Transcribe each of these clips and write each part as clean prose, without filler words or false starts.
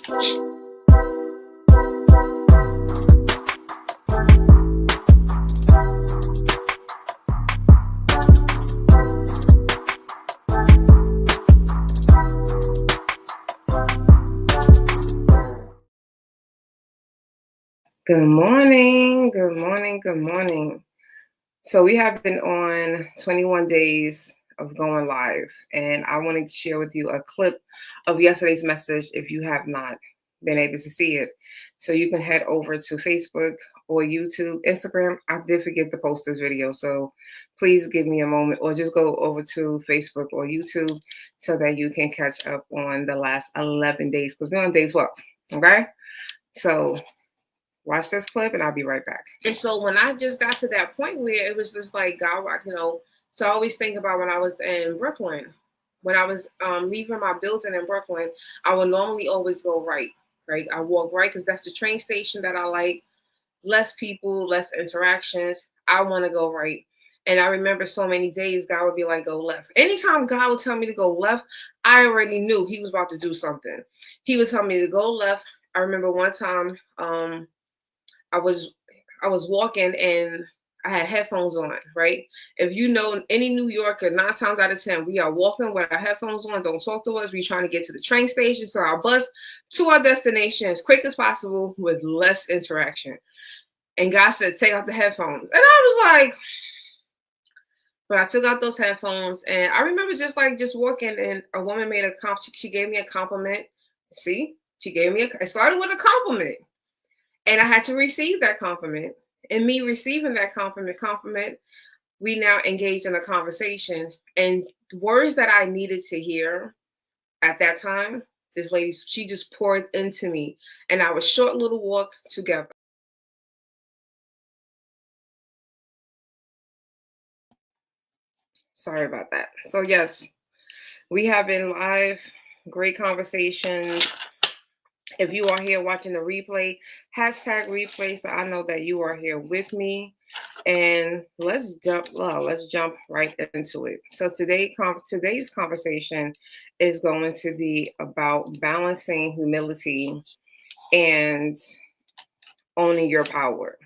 Good morning, good morning, good morning. So we have been on 21 days of going live, and I wanted to share with you a clip of yesterday's message if you have not been able to see it. So you can head over to Facebook or YouTube, Instagram. I did forget to post this video, so please give me a moment, or just go over to Facebook or YouTube so that you can catch up on the last 11 days, because we're on day 12, okay? So watch this clip and I'll be right back. And so when I just got to that point where it was just like, God, so I always think about when I was in Brooklyn. When I was leaving my building in Brooklyn, I would normally always go right? I walk right because that's the train station that I like. Less people, less interactions. I want to go right. And I remember so many days God would be like, go left. Anytime God would tell me to go left, I already knew he was about to do something. He would tell me to go left. I remember one time, I was walking and I had headphones on, right? If you know any New Yorker, 9 times out of 10, we are walking with our headphones on. Don't talk to us. We're trying to get to the train station, to our bus, to our destination as quick as possible with less interaction. And God said, take out the headphones. And I was like, but I took out those headphones, and I remember just walking, and a woman made she gave me a compliment. See, it started with a compliment. And I had to receive that compliment. And me receiving that compliment, we now engaged in a conversation. And words that I needed to hear at that time, this lady, she just poured into me. And our short little walk together. Sorry about that. So yes, we have been live, great conversations. If you are here watching the replay, #replay, so I know that you are here with me. And let's jump right into it. So today's conversation is going to be about balancing humility and owning your power,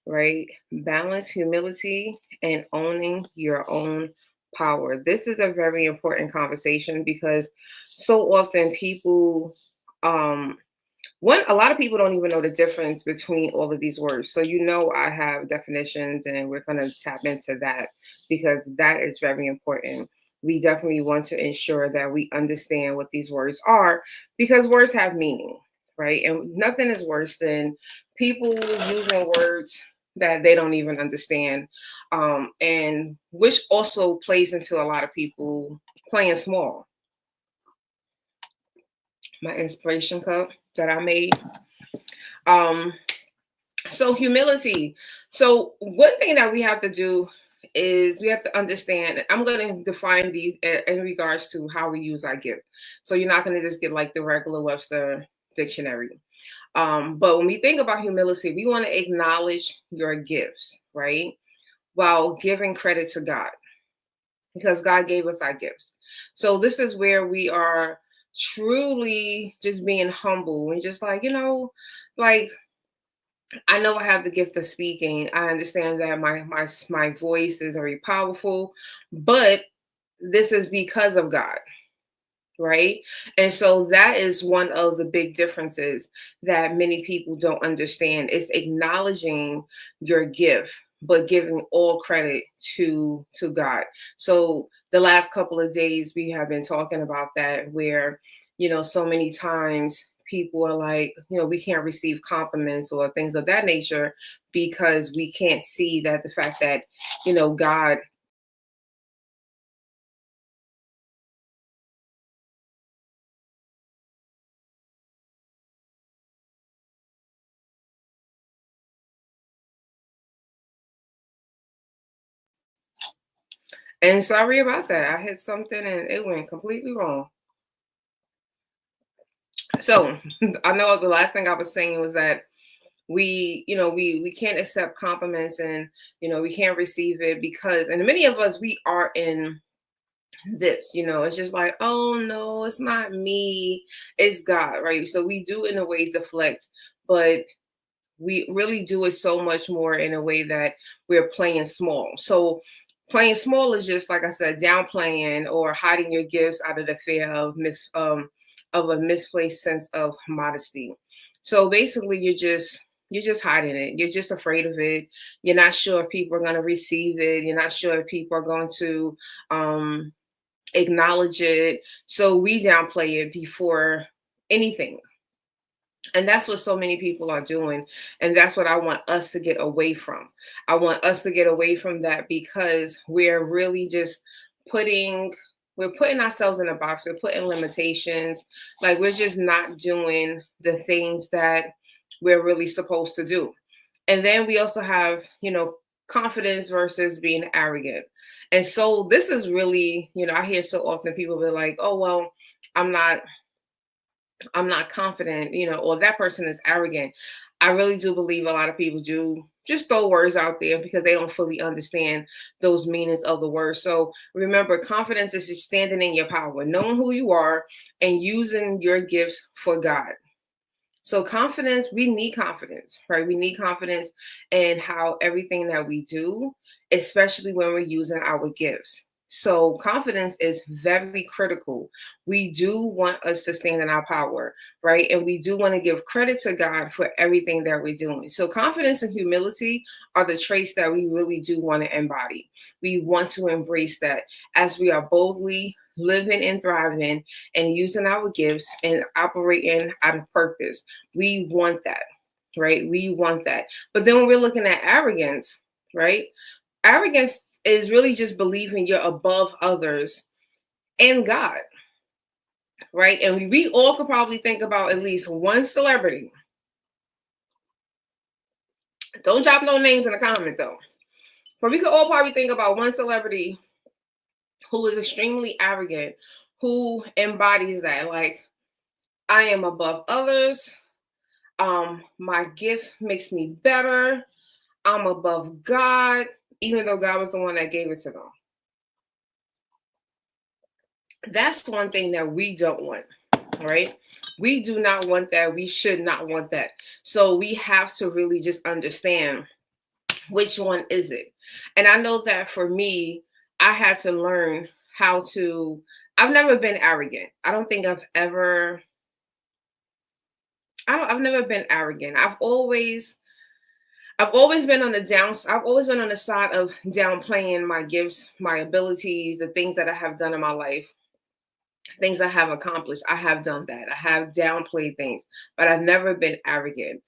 right? Balance humility and owning your own power. This is a very important conversation because so often people a lot of people don't even know the difference between all of these words. So I have definitions, and we're going to tap into that because that is very important. We definitely want to ensure that we understand what these words are, because words have meaning, right? And nothing is worse than people using words that they don't even understand, and which also plays into a lot of people playing small. My inspiration cup that I made. So humility. So one thing that we have to do is we have to understand. I'm going to define these in regards to how we use our gift. So you're not going to just get like the regular Webster dictionary. But when we think about humility, we want to acknowledge your gifts, right? While giving credit to God, because God gave us our gifts. So this is where we are truly just being humble and just like, I know I have the gift of speaking. I understand that my voice is very powerful, but this is because of God, right? And so that is one of the big differences that many people don't understand, is acknowledging your gift, but giving all credit to God. So the last couple of days we have been talking about that, where so many times people are like, we can't receive compliments or things of that nature because we can't see that the fact that, God. And sorry about that. I hit something and it went completely wrong. So I know the last thing I was saying was that we can't accept compliments, and we can't receive it because, and many of us, we are in this, it's just like, oh no, it's not me, it's God, right? So we do in a way deflect, but we really do it so much more in a way that we're playing small. So playing small is just, like I said, downplaying or hiding your gifts out of the fear of a misplaced sense of modesty. So basically you're just hiding it. You're just afraid of it. You're not sure if people are going to receive it. You're not sure if people are going to um acknowledge it. So we downplay it before anything. And that's what so many people are doing. And that's what I want us to get away from. I want us to get away from that because we're really just putting we're putting ourselves in a box. We're putting limitations. Like we're just not doing the things that we're really supposed to do. And then we also have, confidence versus being arrogant. And so this is really, I hear so often people be like, oh, well, I'm not I'm not confident, or that person is arrogant. I really do believe a lot of people do just throw words out there because they don't fully understand those meanings of the word. So remember, confidence is just standing in your power, knowing who you are and using your gifts for God. So confidence, we need confidence, right? We need confidence in how everything that we do, especially when we're using our gifts. So confidence is very critical. We do want us to stand in our power, right? And we do want to give credit to God for everything that we're doing. So confidence and humility are the traits that we really do want to embody. We want to embrace that as we are boldly living and thriving and using our gifts and operating out of purpose. We want that, right? We want that. But then when we're looking at arrogance, right? Arrogance is really just believing you're above others and God, right? And we all could probably think about at least one celebrity. Don't drop no names in the comment though. But we could all probably think about one celebrity who is extremely arrogant, who embodies that. Like, I am above others. My gift makes me better. I'm above God, even though God was the one that gave it to them. That's one thing that we don't want, right? We do not want that. We should not want that. So we have to really just understand which one is it. And I know that for me, I had to learn how to. I've never been arrogant. I don't think I've ever. I've never been arrogant. I've always been on the down. I've always been on the side of downplaying my gifts, my abilities, the things that I have done in my life, things I have accomplished. I have done that. I have downplayed things, but I've never been arrogant.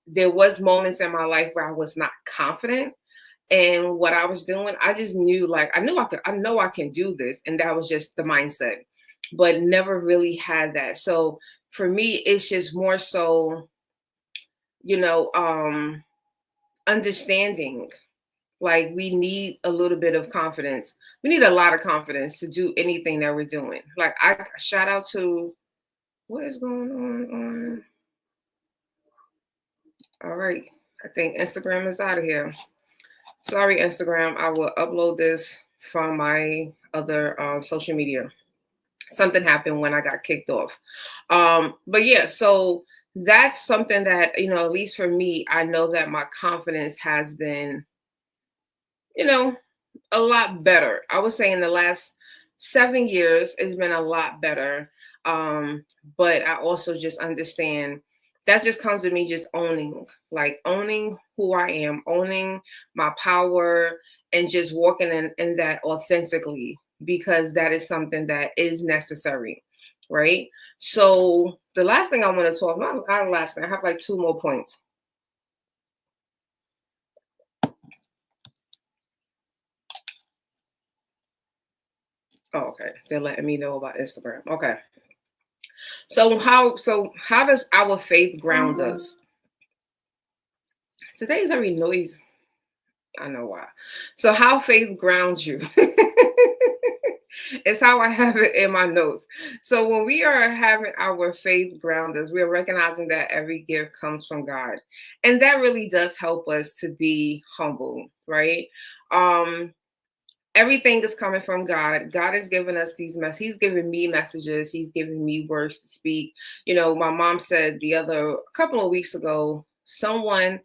There was moments in my life where I was not confident in what I was doing. I just knew, like, I knew I could. I know I can do this, and that was just the mindset. But never really had that. So for me, it's just more so, you know, understanding, like, we need a little bit of confidence. We need a lot of confidence to do anything that we're doing. Like, I shout out to what is going on. All right, I think Instagram is out of here. Sorry, Instagram. I will upload this from my other social media. Something happened when I got kicked off. But yeah, so that's something that, at least for me, I know that my confidence has been, you know, a lot better. I would say in the last 7 years, it's been a lot better. But I also just understand that just comes to me just owning who I am, owning my power, and just walking in that authentically, because that is something that is necessary, right? So the last thing I want to talk about, not the last thing, I have like two more points. Oh, okay. They're letting me know about Instagram. Okay. So how does our faith ground us? Today's every noise. I know why. So how faith grounds you. It's how I have it in my notes. So when we are having our faith ground us, we are recognizing that every gift comes from God. And that really does help us to be humble, right? Um, everything is coming from God. God is giving us these messages. He's giving me messages. He's giving me words to speak. You know, my mom said a couple of weeks ago, someone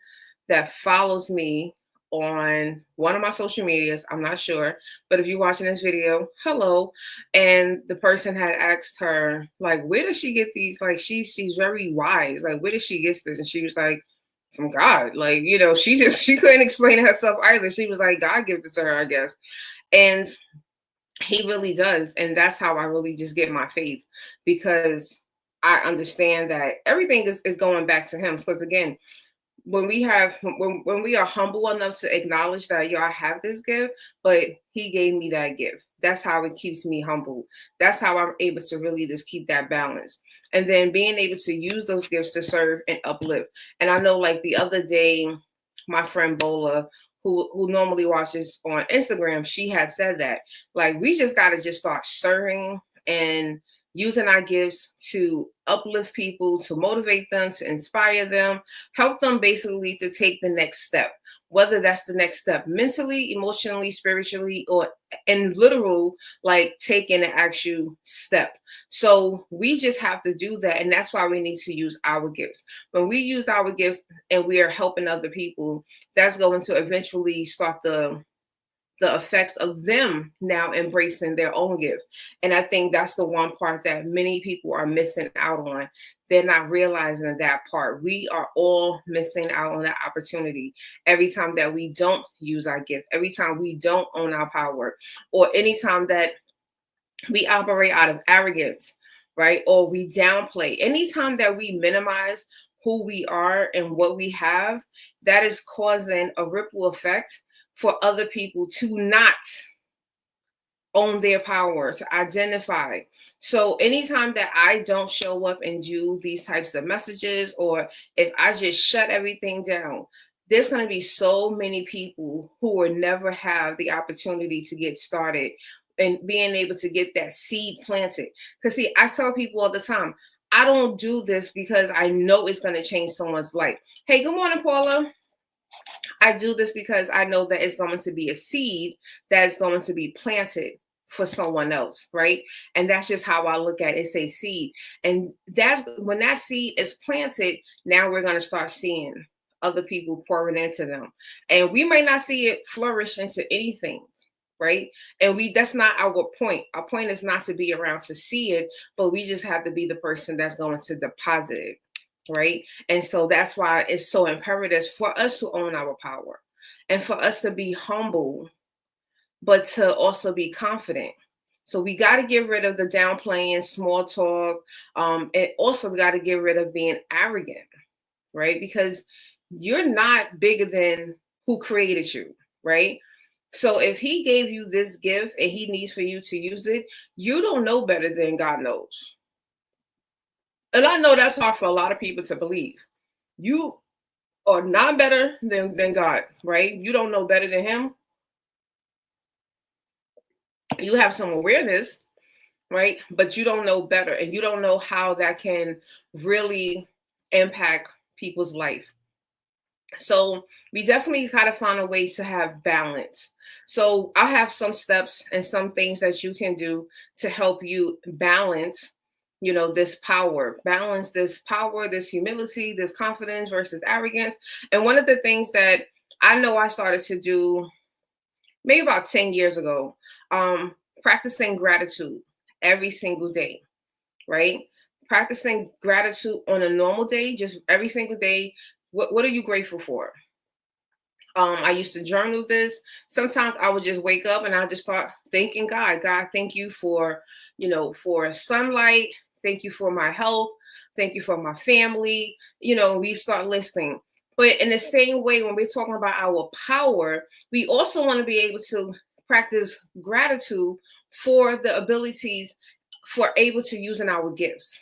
that follows me on one of my social medias, I'm not sure, but if you're watching this video, hello. And the person had asked her, like, where does she get these? Like, she's very wise. Like, where does she get this? And she was like, from God. Like, you know, she couldn't explain it herself either. She was like, God gave this to her, I guess. And he really does. And that's how I really just get my faith, because I understand that everything is going back to him. Because again, when we are humble enough to acknowledge that, yo, I have this gift, but he gave me that gift. That's how it keeps me humble. That's how I'm able to really just keep that balance. And then being able to use those gifts to serve and uplift. And I know, like, the other day, my friend Bola, who normally watches on Instagram, she had said that, like, we just got to just start serving and using our gifts to uplift people, to motivate them, to inspire them, help them basically to take the next step, whether that's the next step mentally, emotionally, spiritually, or in literal, like taking an actual step. So we just have to do that. And that's why we need to use our gifts. When we use our gifts and we are helping other people, that's going to eventually start the effects of them now embracing their own gift. And I think that's the one part that many people are missing out on. They're not realizing that part. We are all missing out on that opportunity every time that we don't use our gift, every time we don't own our power, or anytime that we operate out of arrogance, right? Or we downplay. Anytime that we minimize who we are and what we have, that is causing a ripple effect for other people to not own their power, to identify. So anytime that I don't show up and do these types of messages, or if I just shut everything down, there's going to be so many people who will never have the opportunity to get started and being able to get that seed planted. Because see, I tell people all the time, I don't do this because I know it's going to change someone's life. Hey, good morning, Paula. I do this because I know that it's going to be a seed that's going to be planted for someone else, right? And that's just how I look at it. It's a seed. And that's when that seed is planted, now we're going to start seeing other people pouring into them. And we may not see it flourish into anything, right? And that's not our point. Our point is not to be around to see it, but we just have to be the person that's going to deposit it, right? And so that's why it's so imperative for us to own our power and for us to be humble, but to also be confident. So we got to get rid of the downplaying, small talk, and also we got to get rid of being arrogant, right? Because you're not bigger than who created you, right? So if he gave you this gift and he needs for you to use it, you don't know better than God knows. And I know that's hard for a lot of people to believe. You are not better than God, right? You don't know better than him. You have some awareness, right? But you don't know better, and you don't know how that can really impact people's life. So we definitely got to find a way to have balance. So I have some steps and some things that you can do to help you balance, you know, this power, this humility, this confidence versus arrogance. And one of the things that I know I started to do maybe about 10 years ago, practicing gratitude every single day, right? Practicing gratitude on a normal day, just every single day. What are you grateful for? I used to journal this. Sometimes I would just wake up and I just start thanking God. God, thank you for, you know, for sunlight. Thank you for my health. Thank you for my family. You know, we start listing. But in the same way, when we're talking about our power, we also want to be able to practice gratitude for the abilities for able to use in our gifts,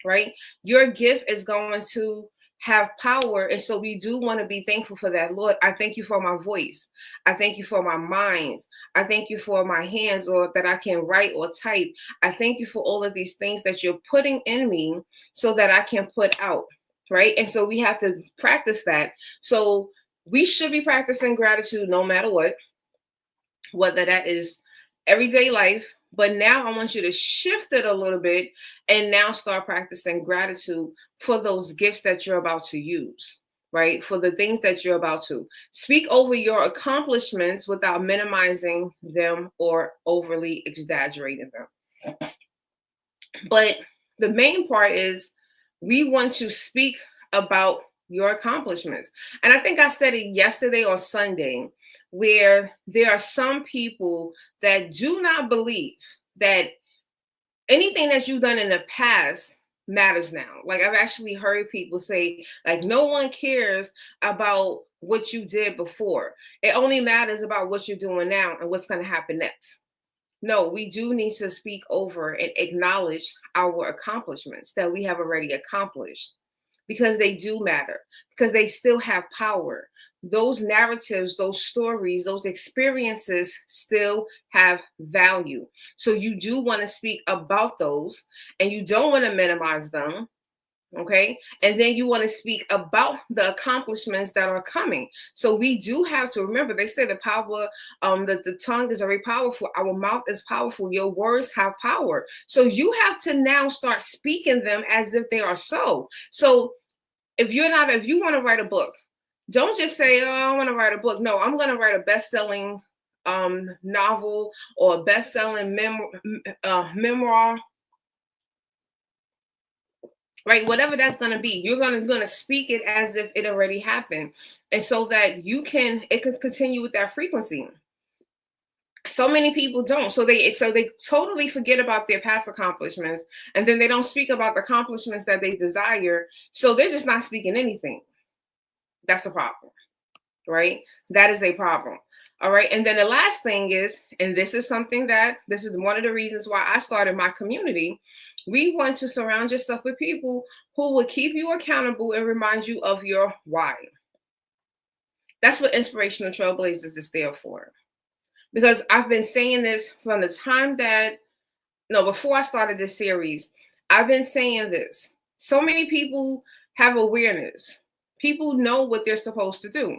right? Your gift is going to have power. And so we do want to be thankful for that. Lord, I thank you for my voice. I thank you for my mind. I thank you for my hands, or that I can write or type. I thank you for all of these things that you're putting in me so that I can put out, right? And so we have to practice that. So we should be practicing gratitude no matter what. whether that is everyday life. But now I want you to shift it a little bit and now start practicing gratitude for those gifts that you're about to use, right? For the things that you're about to speak over your accomplishments without minimizing them or overly exaggerating them. But the main part is we want to speak about your accomplishments. And I think I said it yesterday or Sunday, where there are some people that do not believe that anything that you've done in the past matters now. Like I've actually heard people say, like, no one cares about what you did before. It only matters about what you're doing now and what's going to happen next. No, we do need to speak over and acknowledge our accomplishments that we have already accomplished, because they do matter, because they still have power. Those narratives, those stories, those experiences still have value. So you do want to speak about those, and you don't want to minimize them. Okay. And then you want to speak about the accomplishments that are coming. So we do have to remember, they say the power, that the tongue is very powerful. Our mouth is powerful. Your words have power. So you have to now start speaking them as if they are so. So if you want to write a book, don't just say, oh, I want to write a book. No, I'm going to write a best-selling novel or a best-selling memoir. Right, whatever that's going to be, you're going to speak it as if it already happened, and so that it can continue with that frequency. So many people don't, so they totally forget about their past accomplishments, and then they don't speak about the accomplishments that they desire. So they're just not speaking anything. That's a problem, right? That is a problem. All right. And then the last thing is, and this is one of the reasons why I started my community. We want to surround yourself with people who will keep you accountable and remind you of your why. That's what Inspirational Trailblazers is there for. Because I've been saying this from the time before I started this series, I've been saying this. So many people have awareness. People know what they're supposed to do.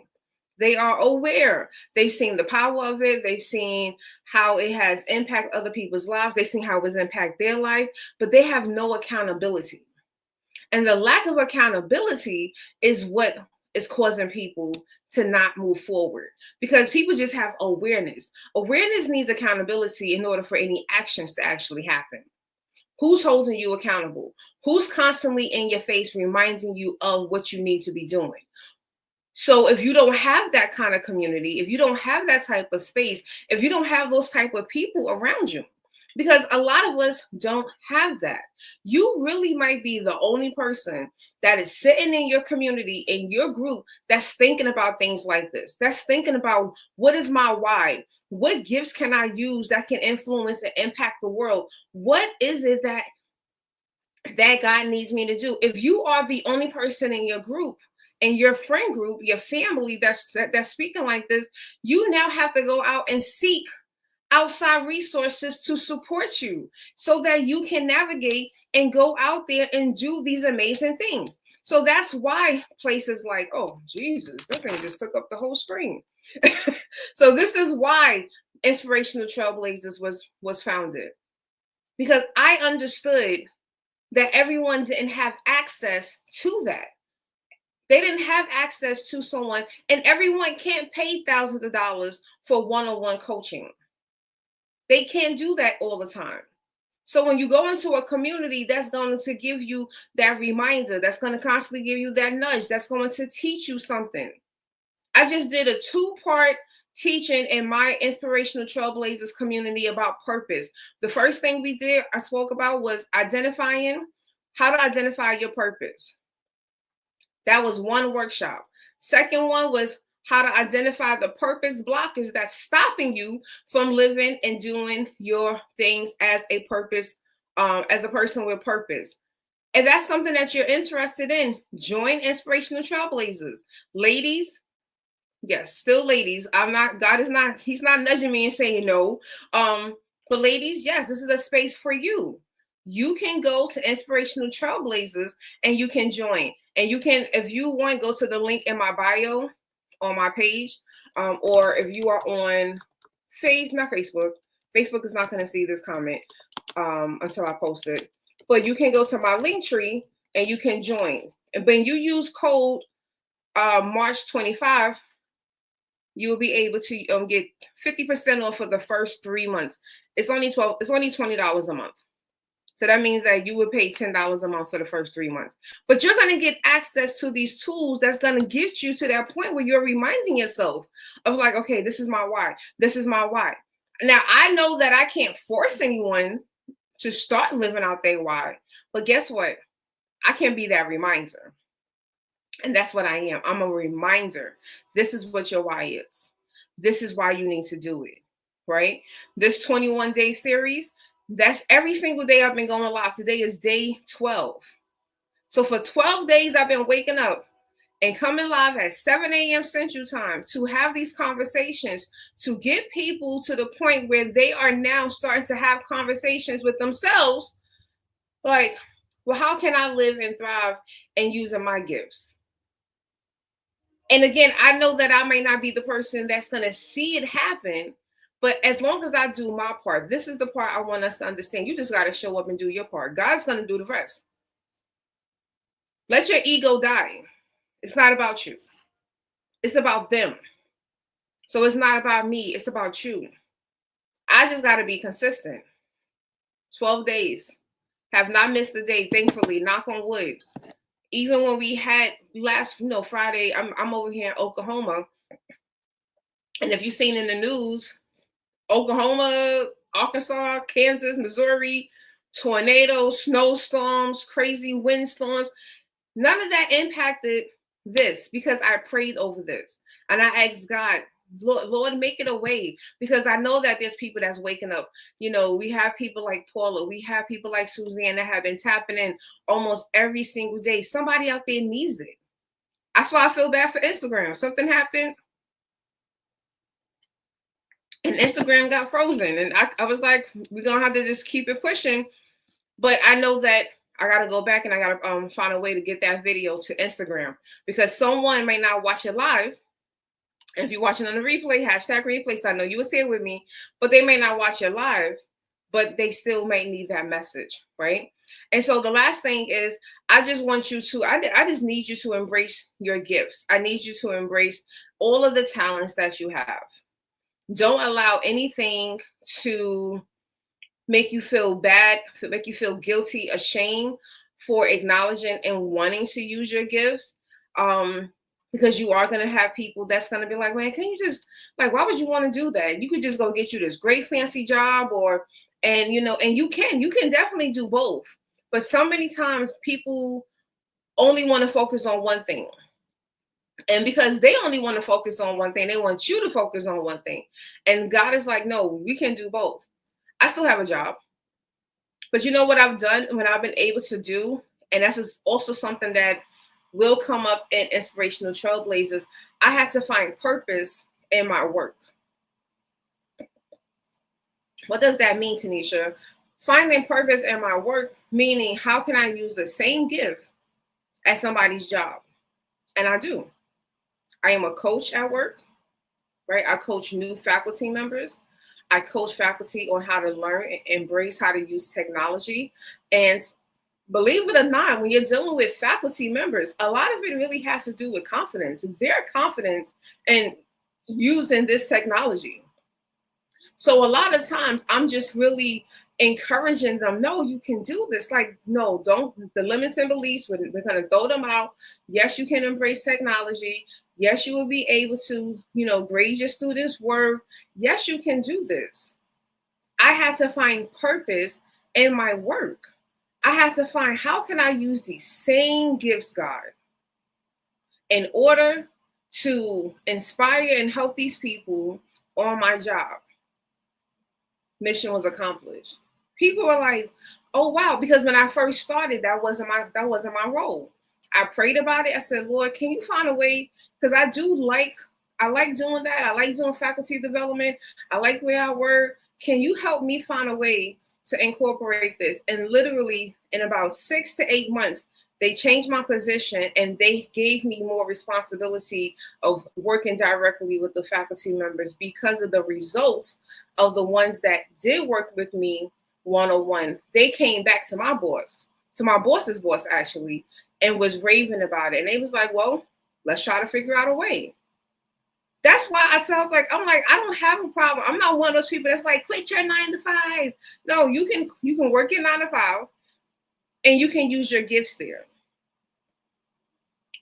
They are aware. They've seen the power of it. They've seen how it has impacted other people's lives. They've seen how it has impacted their life, but they have no accountability. And the lack of accountability is what is causing people to not move forward, because people just have awareness. Awareness needs accountability in order for any actions to actually happen. Who's holding you accountable? Who's constantly in your face reminding you of what you need to be doing? So if you don't have that kind of community, if you don't have that type of space, if you don't have those type of people around you, because a lot of us don't have that. You really might be the only person that is sitting in your community, in your group, that's thinking about things like this. That's thinking about, what is my why? What gifts can I use that can influence and impact the world? What is it that God needs me to do? If you are the only person in your group, in your friend group, your family that's speaking like this, you now have to go out and seek outside resources to support you so that you can navigate and go out there and do these amazing things. So that's why places like, oh, Jesus, that thing just took up the whole screen. So this is why Inspirational Trailblazers was founded, because I understood that everyone didn't have access to that. They didn't have access to someone, and everyone can't pay thousands of dollars for one-on-one coaching. They can't do that all the time. So when you go into a community that's going to give you that reminder, that's going to constantly give you that nudge, that's going to teach you something. I just did a 2-part teaching in my Inspirational Trailblazers community about purpose. The first thing I spoke about was how to identify your purpose. That was one workshop. Second one was how to identify the purpose blockers that's stopping you from living and doing your things as a purpose, as a person with purpose. If that's something that you're interested in, join Inspirational Trailblazers. Ladies, yes, still ladies. He's not nudging me and saying no. But ladies, yes, this is a space for you. You can go to Inspirational Trailblazers and you can join. And you can, if you want, go to the link in my bio on my page. Or if you are on not Facebook. Facebook is not going to see this comment until I post it. But you can go to my link tree and you can join. And when you use code March 25, you will be able to get 50% off for the first 3 months. It's only $20 a month. So that means that you would pay $10 a month for the first 3 months. But you're going to get access to these tools that's going to get you to that point where you're reminding yourself of like, okay, this is my why. This is my why. Now, I know that I can't force anyone to start living out their why. But guess what? I can be that reminder. And that's what I am. I'm a reminder. This is what your why is. This is why you need to do it, right? This 21-day series, that's every single day I've been going live. Today is day 12. So for 12 days, I've been waking up and coming live at 7 a.m. Central Time to have these conversations, to get people to the point where they are now starting to have conversations with themselves. Like, well, how can I live and thrive and using my gifts? And again, I know that I may not be the person that's going to see it happen, but as long as I do my part, this is the part I want us to understand. You just got to show up and do your part. God's going to do the rest. Let your ego die. It's not about you. It's about them. So it's not about me. It's about you. I just got to be consistent. 12 days. Have not missed a day, thankfully. Knock on wood. Even when we had Friday, I'm over here in Oklahoma. And if you've seen in the news, Oklahoma, Arkansas, Kansas, Missouri, tornadoes, snowstorms, crazy windstorms, none of that impacted this because I prayed over this. And I asked God, Lord, make it a way, because I know that there's people that's waking up. You know, we have people like Paula, we have people like Suzanne that have been tapping in almost every single day. Somebody out there needs it. That's why I feel bad for Instagram. Something happened and Instagram got frozen. And I was like, we're going to have to just keep it pushing. But I know that I got to go back and I got to find a way to get that video to Instagram, because someone may not watch it live. And if you're watching on the replay, #replay, so I know you will see it with me, but they may not watch it live, but they still may need that message, right? And so the last thing is, I just want you to, I just need you to embrace your gifts. I need you to embrace all of the talents that you have. Don't allow anything to make you feel bad, make you feel guilty, ashamed for acknowledging and wanting to use your gifts. Because you are going to have people that's going to be like, man, can you just, like, why would you want to do that? You could just go get you this great fancy job, and you can definitely do both. But so many times people only want to focus on one thing. And because they only want to focus on one thing, they want you to focus on one thing. And God is like, no, we can do both. I still have a job. But you know what I've done when I've been able to do, and that's also something that will come up in Inspirational Trailblazers, I had to find purpose in my work. What does that mean, Tanisha? Finding purpose in my work, meaning how can I use the same gift as somebody's job? And I do. I am a coach at work, right? I coach new faculty members. I coach faculty on how to learn and embrace how to use technology. And believe it or not, when you're dealing with faculty members, a lot of it really has to do with confidence. Their confidence in using this technology. So a lot of times I'm just really encouraging them, no, you can do this. Like, no, don't, the limits and beliefs, we're going to throw them out. Yes, you can embrace technology. Yes, you will be able to, grade your students' work. Yes, you can do this. I had to find purpose in my work. I had to find, how can I use these same gifts, God, in order to inspire and help these people on my job? Mission was accomplished. People were like, oh, wow. Because when I first started, that wasn't my role. I prayed about it. I said, Lord, can you find a way? Because I like doing that. I like doing faculty development. I like where I work. Can you help me find a way to incorporate this? And literally in about 6 to 8 months, They changed my position and they gave me more responsibility of working directly with the faculty members because of the results of the ones that did work with me one-on-one. They came back to my boss's boss actually, and was raving about it. And they was like, well, let's try to figure out a way. That's why I tell, like, I'm like, I don't have a problem. I'm not one of those people that's like, quit your 9 to 5. No, you can work your 9 to 5 and you can use your gifts there.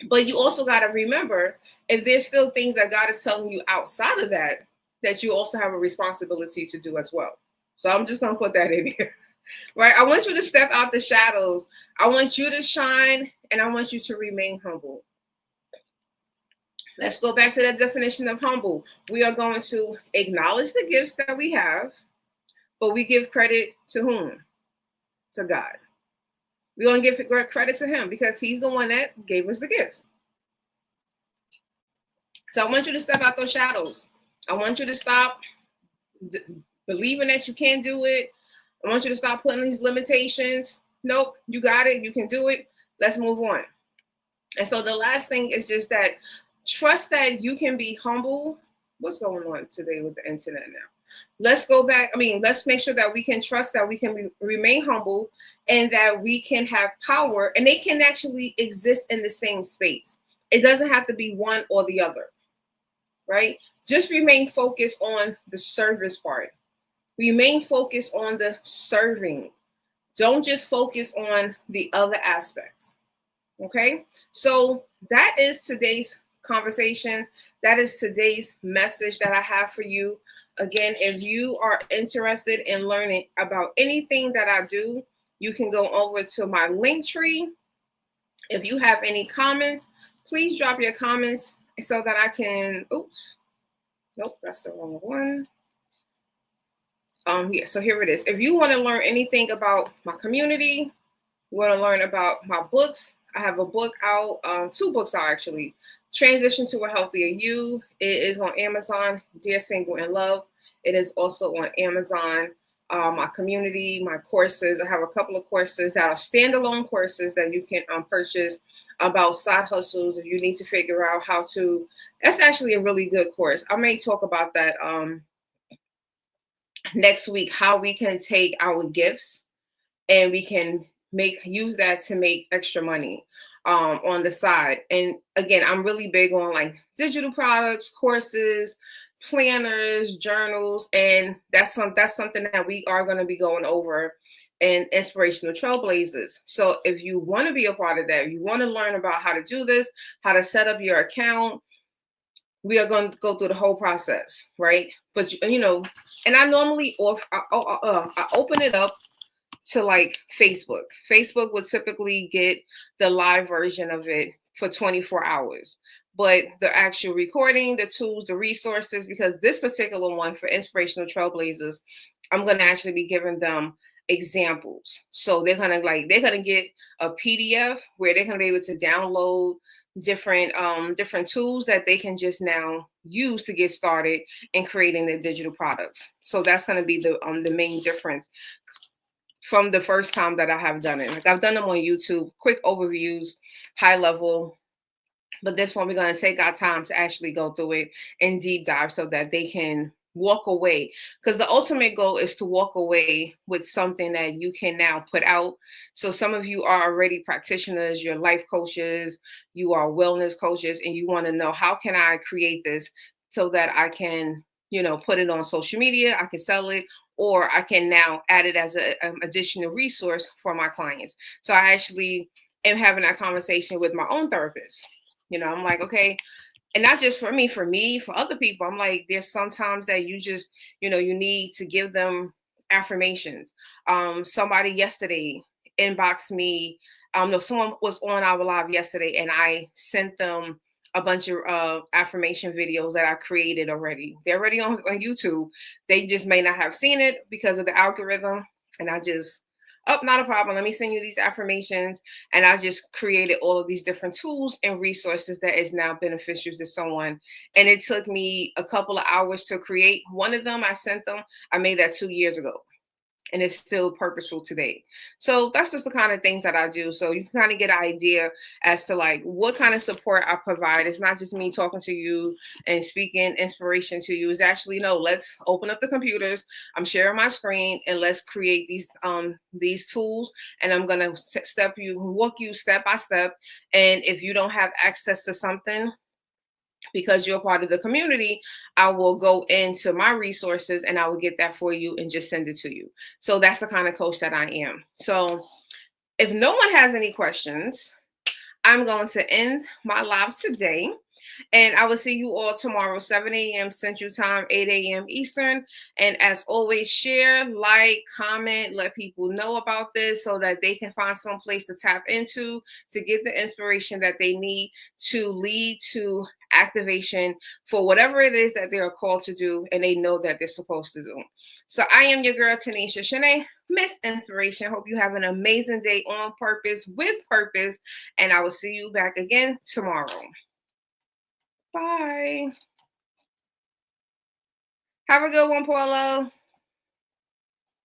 But you also got to remember, if there's still things that God is telling you outside of that, that you also have a responsibility to do as well. So I'm just going to put that in here, right? I want you to step out the shadows. I want you to shine, and I want you to remain humble. Let's go back to that definition of humble. We are going to acknowledge the gifts that we have, but we give credit to whom? To God. We're going to give credit to him because he's the one that gave us the gifts. So I want you to step out those shadows. I want you to stop believing that you can't do it. I want you to stop putting these limitations. Nope, you got it. You can do it. Let's move on. And so the last thing is just that trust that you can be humble. What's going on today with the internet now? Let's go back. Let's make sure that we can trust that we can remain humble and that we can have power, and they can actually exist in the same space. It doesn't have to be one or the other, right? Just remain focused on the service part. Remain focused on the serving. Don't just focus on the other aspects. Okay? So that is today's conversation. That is today's message that I have for you. Again, if you are interested in learning about anything that I do, you can go over to my Linktree. If you have any comments, please drop your comments so that I can, nope, that's the wrong one. So here it is. If you want to learn anything about my community, you want to learn about my books, I have a book out, 2 books out actually. Transition to a Healthier You. It is on Amazon, Dear Single in Love. It is also on Amazon. My community, my courses. I have a couple of courses that are standalone courses that you can purchase about side hustles if you need to figure out how to. That's actually a really good course. I may talk about that next week, how we can take our gifts and we can use that to make extra money on the side. And again, I'm really big on like digital products, courses, planners, journals, and that's something that we are going to be going over in Inspirational Trailblazers. So if you want to be a part of that, you want to learn about how to do this, how to set up your account, we are going to go through the whole process, right? But and I normally I open it up to like Facebook. Facebook would typically get the live version of it for 24 hours. But the actual recording, the tools, the resources, because this particular one for Inspirational Trailblazers, I'm going to actually be giving them examples. So they're going to get a PDF where they're going to be able to download different tools that they can just now use to get started in creating their digital products. So that's going to be the main difference from the first time that I have done it. Like I've done them on YouTube, quick overviews, high level. But this one, we're going to take our time to actually go through it and deep dive so that they can walk away. Because the ultimate goal is to walk away with something that you can now put out. So some of you are already practitioners, you're life coaches, you are wellness coaches, and you want to know, how can I create this so that I can, put it on social media, I can sell it, or I can now add it as an additional resource for my clients. So I actually am having that conversation with my own therapist. I'm like, okay, and not just for me, for other people, I'm like, there's sometimes that you just, you need to give them affirmations. Somebody yesterday inboxed me. Someone was on our live yesterday and I sent them a bunch of affirmation videos that I created already. They're already on YouTube. They just may not have seen it because of the algorithm. And I just, not a problem. Let me send you these affirmations. And I just created all of these different tools and resources that is now beneficial to someone. And it took me a couple of hours to create. One of them, I sent them. I made that 2 years ago. and it's still purposeful today. So that's just the kind of things that I do. So you can kind of get an idea as to like what kind of support I provide. It's not just me talking to you and speaking inspiration to you. It's actually, no, let's open up the computers. I'm sharing my screen and let's create these tools. And I'm gonna walk you step by step. And if you don't have access to something, because you're part of the community, I will go into my resources and I will get that for you and just send it to you. So that's the kind of coach that I am. So if no one has any questions, I'm going to end my live today. And I will see you all tomorrow, 7 a.m. Central Time, 8 a.m. Eastern. And as always, share, like, comment, let people know about this so that they can find some place to tap into to get the inspiration that they need to lead to activation for whatever it is that they are called to do and they know that they're supposed to do. So I am your girl, Tanisha Shanae, Miss Inspiration. Hope you have an amazing day on purpose, with purpose, and I will see you back again tomorrow. Bye. Have a good one, Paulo.